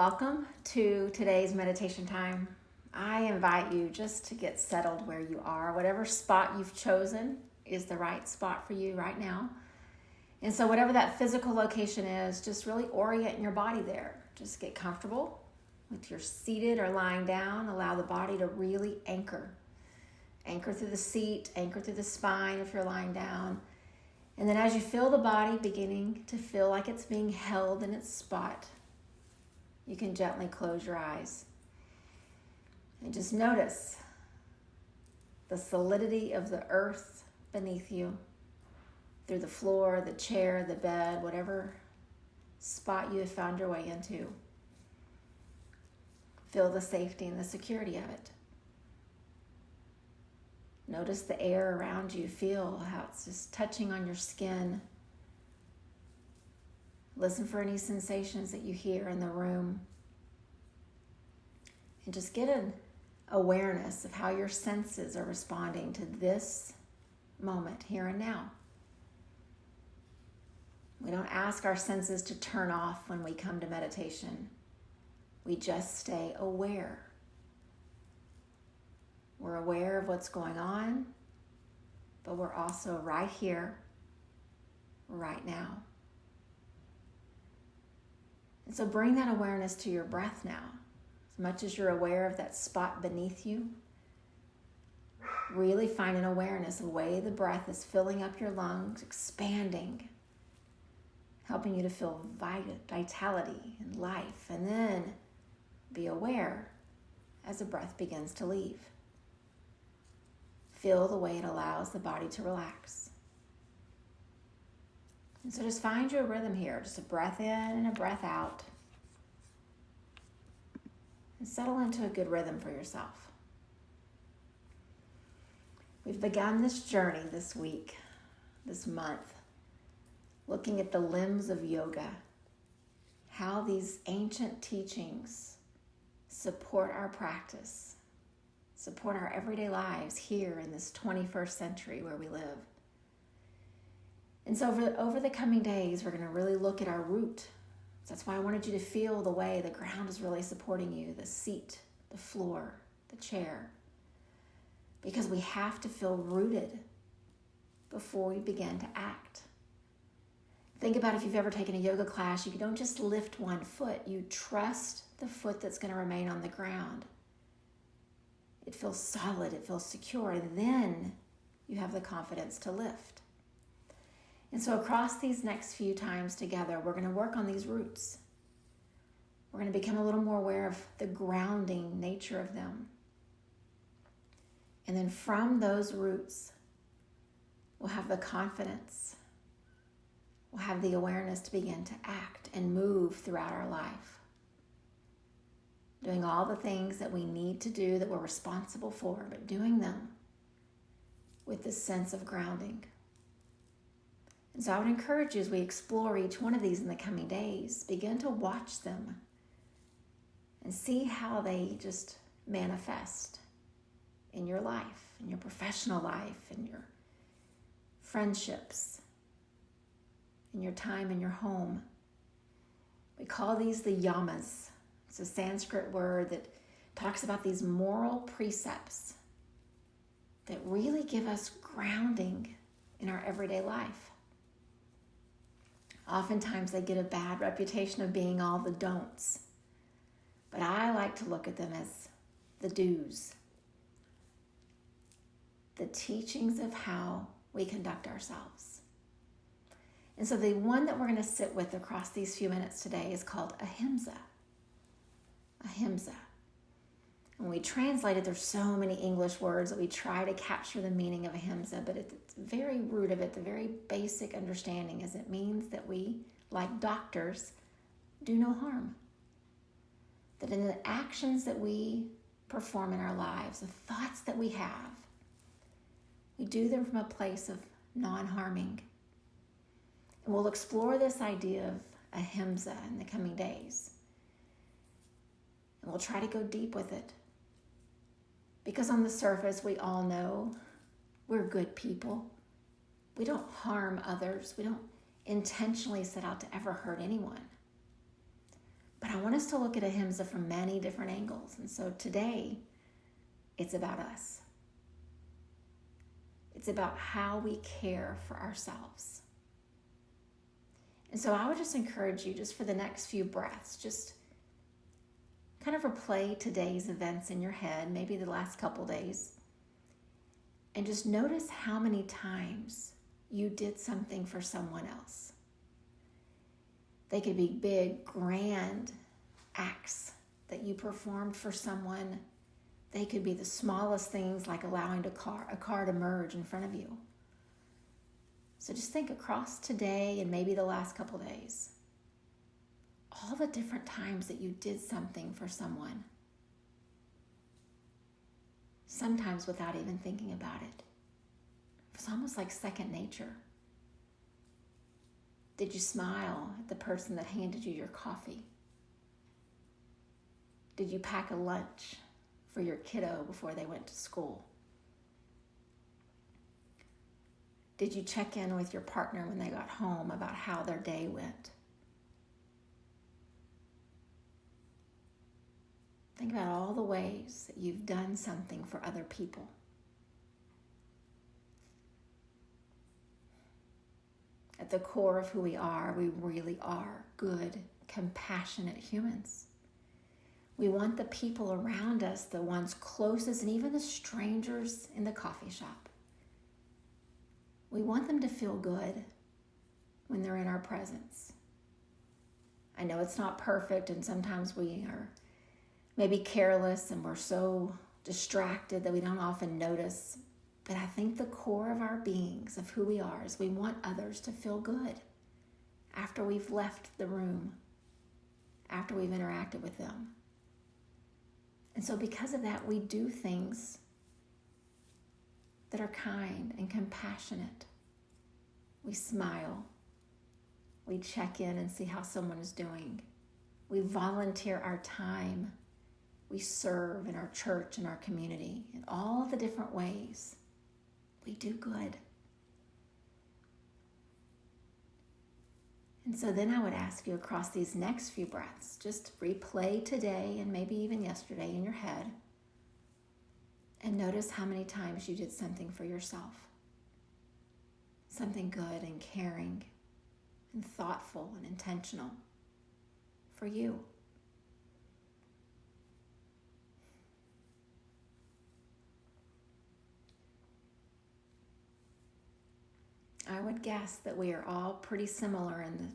welcome to today's meditation time. I invite you just to get settled where you are. Whatever spot you've chosen is the right spot for you right now. And so whatever that physical location is, just really orient your body there. Just get comfortable with your seated or lying down. Allow the body to really anchor. Anchor through the seat, anchor through the spine if you're lying down. And then as you feel the body beginning to feel like it's being held in its spot, you can gently close your eyes. And just notice the solidity of the earth beneath you, through the floor, the chair, the bed, whatever spot you have found your way into. Feel the safety and the security of it. Notice the air around you. Feel how it's just touching on your skin. Listen for any sensations that you hear in the room. And just get an awareness of how your senses are responding to this moment, here and now. We don't ask our senses to turn off when we come to meditation. We just stay aware. We're aware of what's going on, but we're also right here, right now. And so bring that awareness to your breath now. As much as you're aware of that spot beneath you, really find an awareness of the way the breath is filling up your lungs, expanding, helping you to feel vitality and life. And then be aware as the breath begins to leave. Feel the way it allows the body to relax. And so just find your rhythm here, just a breath in and a breath out. And settle into a good rhythm for yourself. We've begun this journey this week, this month, looking at the limbs of yoga, how these ancient teachings support our practice, support our everyday lives here in this 21st century where we live. And so over the coming days, we're going to really look at our root. So that's why I wanted you to feel the way the ground is really supporting you, the seat, the floor, the chair. Because we have to feel rooted before we begin to act. Think about if you've ever taken a yoga class, you don't just lift one foot, you trust the foot that's going to remain on the ground. It feels solid, it feels secure, and then you have the confidence to lift. And so across these next few times together, we're going to work on these roots. We're going to become a little more aware of the grounding nature of them. And then from those roots, we'll have the confidence, we'll have the awareness to begin to act and move throughout our life. Doing all the things that we need to do, that we're responsible for, but doing them with this sense of grounding. And so I would encourage you, as we explore each one of these in the coming days, begin to watch them and see how they just manifest in your life, in your professional life, in your friendships, in your time in your home. We call these the YAMAs. It's a Sanskrit word that talks about these moral precepts that really give us grounding in our everyday life. Oftentimes they get a bad reputation of being all the don'ts, but I like to look at them as the do's, the teachings of how we conduct ourselves. And so the one that we're going to sit with across these few minutes today is called Ahimsa. Ahimsa. When we translate it, there's so many English words that we try to capture the meaning of Ahimsa, but at the very root of it, the very basic understanding is it means that we, like doctors, do no harm. That in the actions that we perform in our lives, the thoughts that we have, we do them from a place of non-harming. And we'll explore this idea of Ahimsa in the coming days. And we'll try to go deep with it. Because on the surface, we all know we're good people. We don't harm others. We don't intentionally set out to ever hurt anyone. But I want us to look at Ahimsa from many different angles. And so today, it's about us. It's about how we care for ourselves. And so I would just encourage you, just for the next few breaths, just kind of replay today's events in your head, maybe the last couple days, and just notice how many times you did something for someone else. They could be big, grand acts that you performed for someone. They could be the smallest things, like allowing a car to merge in front of you. So just think across today and maybe the last couple days, all the different times that you did something for someone, sometimes without even thinking about it. It's almost like second nature. Did you smile at the person that handed you your coffee? Did you pack a lunch for your kiddo before they went to school? Did you check in with your partner when they got home about how their day went? Think about all the ways that you've done something for other people. At the core of who we really are good, compassionate humans. We want the people around us, the ones closest, and even the strangers in the coffee shop. We want them to feel good when they're in our presence. I know it's not perfect, and sometimes we are maybe careless and we're so distracted that we don't often notice. But I think the core of our beings, of who we are, is we want others to feel good after we've left the room, after we've interacted with them. And so because of that, we do things that are kind and compassionate. We smile. We check in and see how someone is doing. We volunteer our time. We serve in our church and our community in all the different ways. We do good. And so then I would ask you across these next few breaths, just replay today and maybe even yesterday in your head, and notice how many times you did something for yourself. Something good and caring and thoughtful and intentional for you. I would guess that we are all pretty similar in the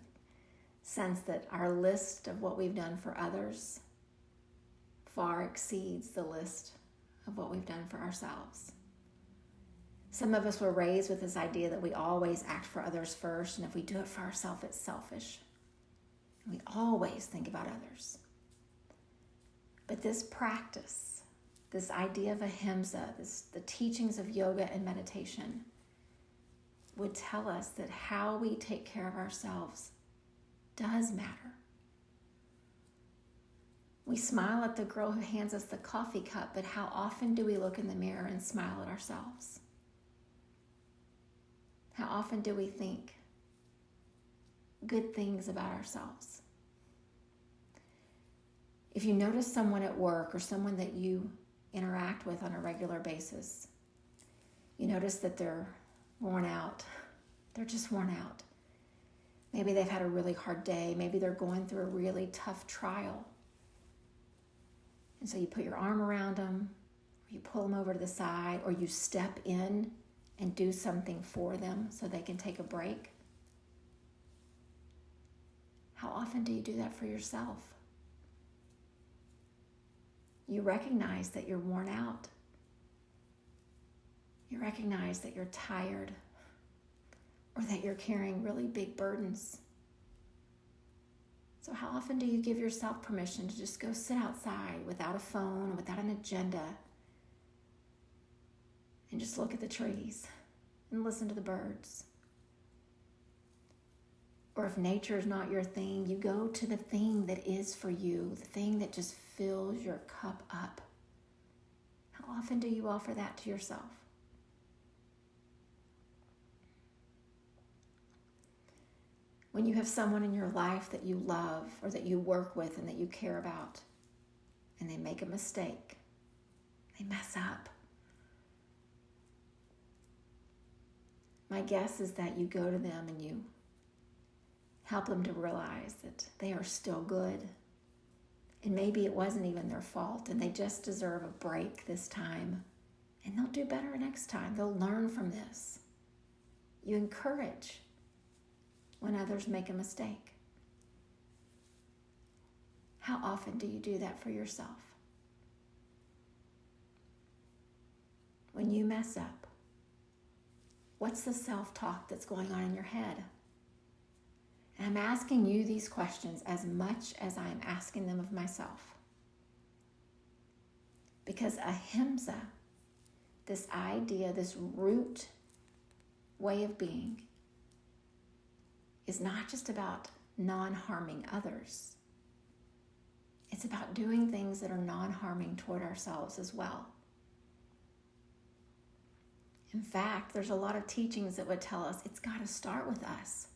sense that our list of what we've done for others far exceeds the list of what we've done for ourselves. Some of us were raised with this idea that we always act for others first, and if we do it for ourselves, it's selfish. We always think about others. But this practice, this idea of Ahimsa, the teachings of yoga and meditation, would tell us that how we take care of ourselves does matter. We smile at the girl who hands us the coffee cup, but how often do we look in the mirror and smile at ourselves? How often do we think good things about ourselves? If you notice someone at work or someone that you interact with on a regular basis, you notice that they're worn out. They're just worn out. Maybe they've had a really hard day. Maybe they're going through a really tough trial. And so you put your arm around them, or you pull them over to the side, or you step in and do something for them so they can take a break. How often do you do that for yourself? You recognize that you're worn out. You recognize that you're tired or that you're carrying really big burdens. So how often do you give yourself permission to just go sit outside without a phone, without an agenda, and just look at the trees and listen to the birds? Or if nature is not your thing, you go to the thing that is for you, the thing that just fills your cup up. How often do you offer that to yourself? When you have someone in your life that you love or that you work with and that you care about, and they make a mistake, they mess up. My guess is that you go to them and you help them to realize that they are still good. And maybe it wasn't even their fault and they just deserve a break this time. And they'll do better next time. They'll learn from this. You encourage when others make a mistake. How often do you do that for yourself? When you mess up, what's the self-talk that's going on in your head? And I'm asking you these questions as much as I'm asking them of myself. Because ahimsa, this idea, this root way of being, is not just about non-harming others. It's about doing things that are non-harming toward ourselves as well. In fact, there's a lot of teachings that would tell us it's got to start with us.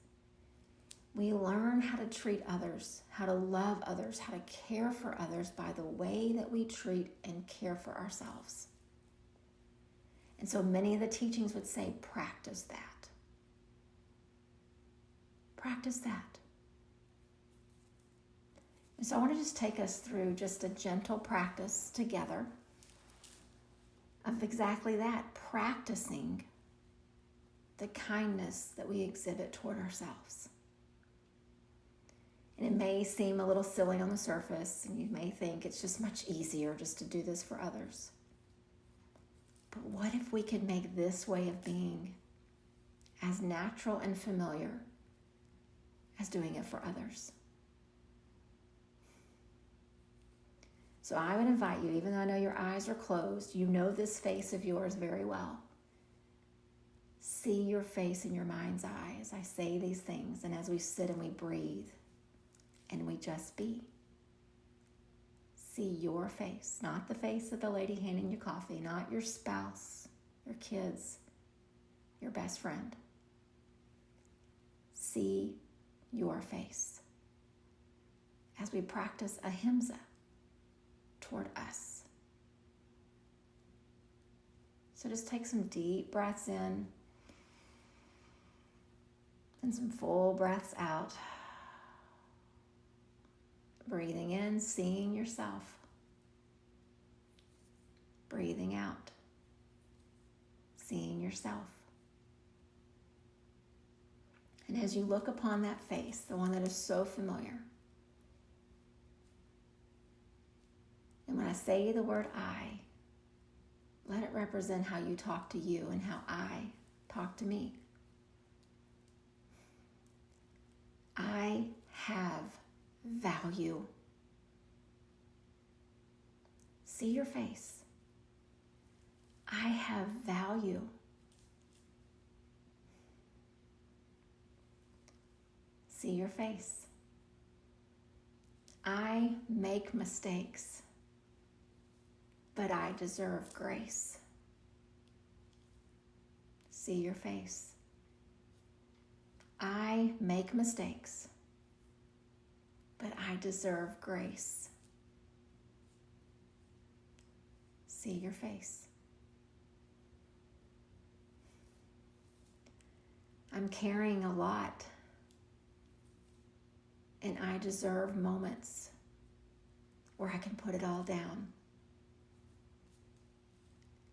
We learn how to treat others, how to love others, how to care for others by the way that we treat and care for ourselves. And so many of the teachings would say, practice that. Practice that. And so I want to just take us through just a gentle practice together of exactly that, practicing the kindness that we exhibit toward ourselves. And it may seem a little silly on the surface, and you may think it's just much easier just to do this for others. But what if we could make this way of being as natural and familiar as doing it for others? So I would invite you, even though I know your eyes are closed, you know this face of yours very well. See your face in your mind's eye as I say these things, and as we sit and we breathe and we just be. See your face, not the face of the lady handing you coffee, not your spouse, your kids, your best friend. See your face as we practice ahimsa toward us. So just take some deep breaths in and some full breaths out. Breathing in, seeing yourself. Breathing out, seeing yourself. And as you look upon that face, the one that is so familiar, and when I say the word I, let it represent how you talk to you and how I talk to me. I have value. See your face. I have value. See your face. I make mistakes, but I deserve grace. See your face. I make mistakes, but I deserve grace. See your face. I'm carrying a lot, and I deserve moments where I can put it all down.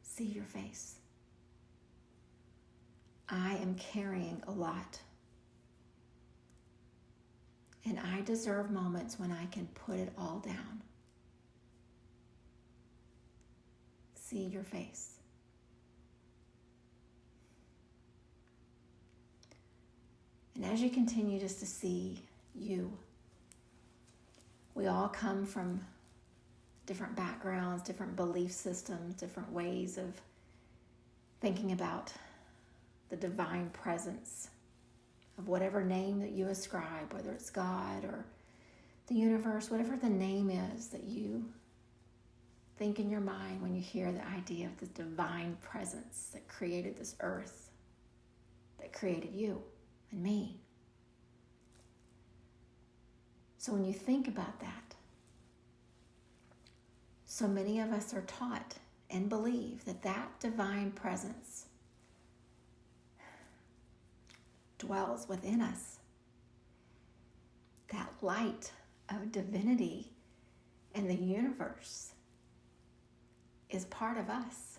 See your face. I am carrying a lot, and I deserve moments when I can put it all down. See your face. And as you continue just to see you, we all come from different backgrounds, different belief systems, different ways of thinking about the divine presence of whatever name that you ascribe, whether it's God or the universe, whatever the name is that you think in your mind when you hear the idea of the divine presence that created this earth, that created you and me. So when you think about that, so many of us are taught and believe that that divine presence dwells within us. That light of divinity in the universe is part of us.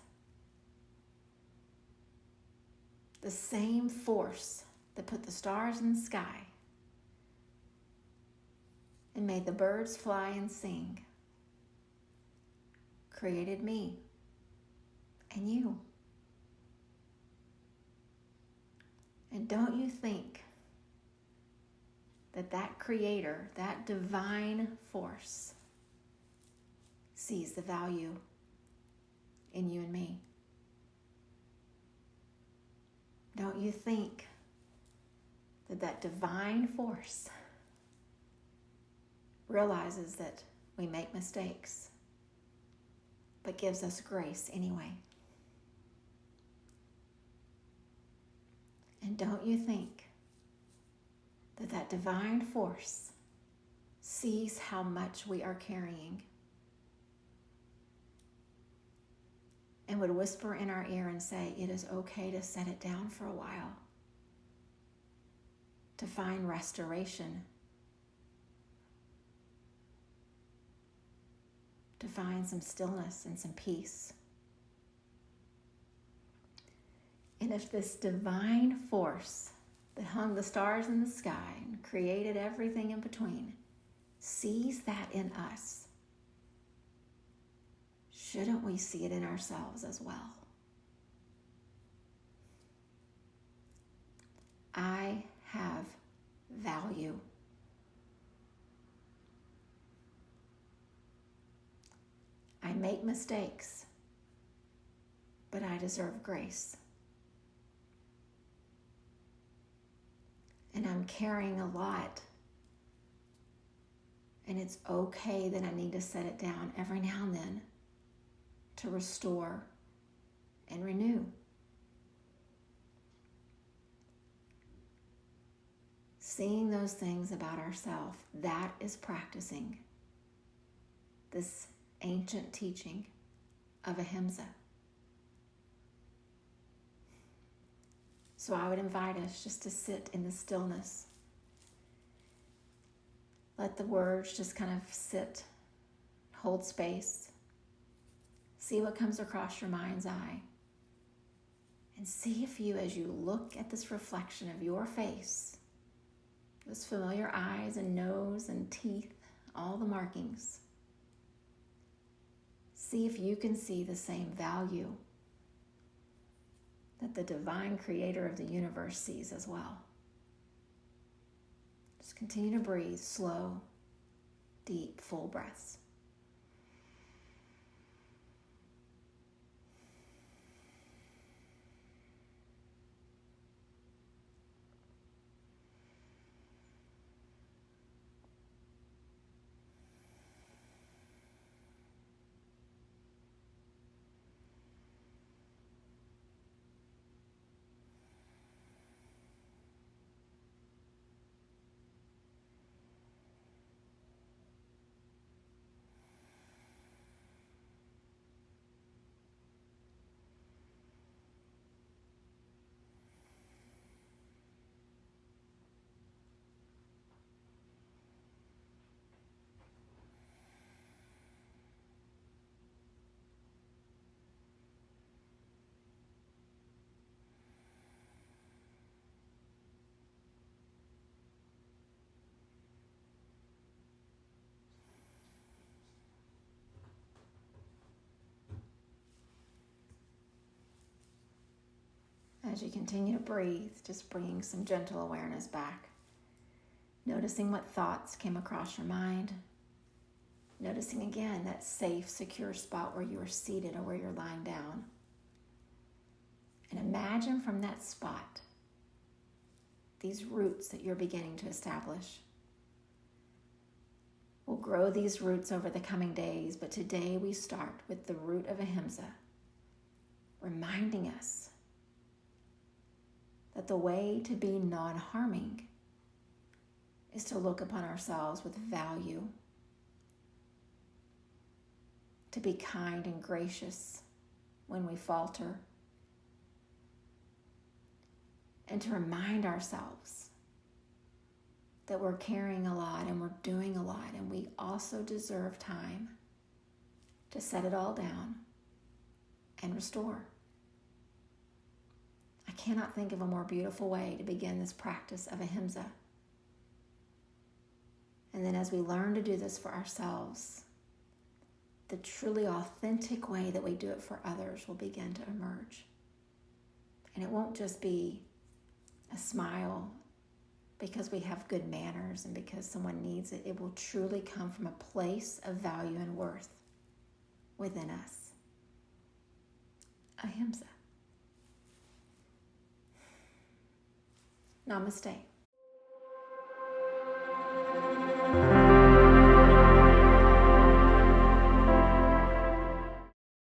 The same force that put the stars in the sky and made the birds fly and sing created me and you. And don't you think that that creator, that divine force, sees the value in you and me? Don't you think that that divine force realizes that we make mistakes, but gives us grace anyway? And don't you think that that divine force sees how much we are carrying and would whisper in our ear and say, it is okay to set it down for a while, to find restoration, to find some stillness and some peace? And if this divine force that hung the stars in the sky and created everything in between sees that in us, shouldn't we see it in ourselves as well? I have value. I make mistakes, but I deserve grace. And I'm carrying a lot. And it's okay that I need to set it down every now and then to restore and renew. Seeing those things about ourselves, that is practicing this ancient teaching of Ahimsa. So I would invite us just to sit in the stillness. Let the words just kind of sit, hold space. See what comes across your mind's eye. And see if you, as you look at this reflection of your face, those familiar eyes and nose and teeth, all the markings, see if you can see the same value that the divine creator of the universe sees as well. Just continue to breathe slow, deep, full breaths. As you continue to breathe, just bringing some gentle awareness back. Noticing what thoughts came across your mind. Noticing again that safe, secure spot where you are seated or where you're lying down. And imagine from that spot these roots that you're beginning to establish. We'll grow these roots over the coming days, but today we start with the root of Ahimsa, reminding us that the way to be non-harming is to look upon ourselves with value, to be kind and gracious when we falter, and to remind ourselves that we're carrying a lot and we're doing a lot, and we also deserve time to set it all down and restore. I cannot think of a more beautiful way to begin this practice of Ahimsa. And then as we learn to do this for ourselves, the truly authentic way that we do it for others will begin to emerge. And it won't just be a smile because we have good manners and because someone needs it. It will truly come from a place of value and worth within us. Ahimsa. Namaste.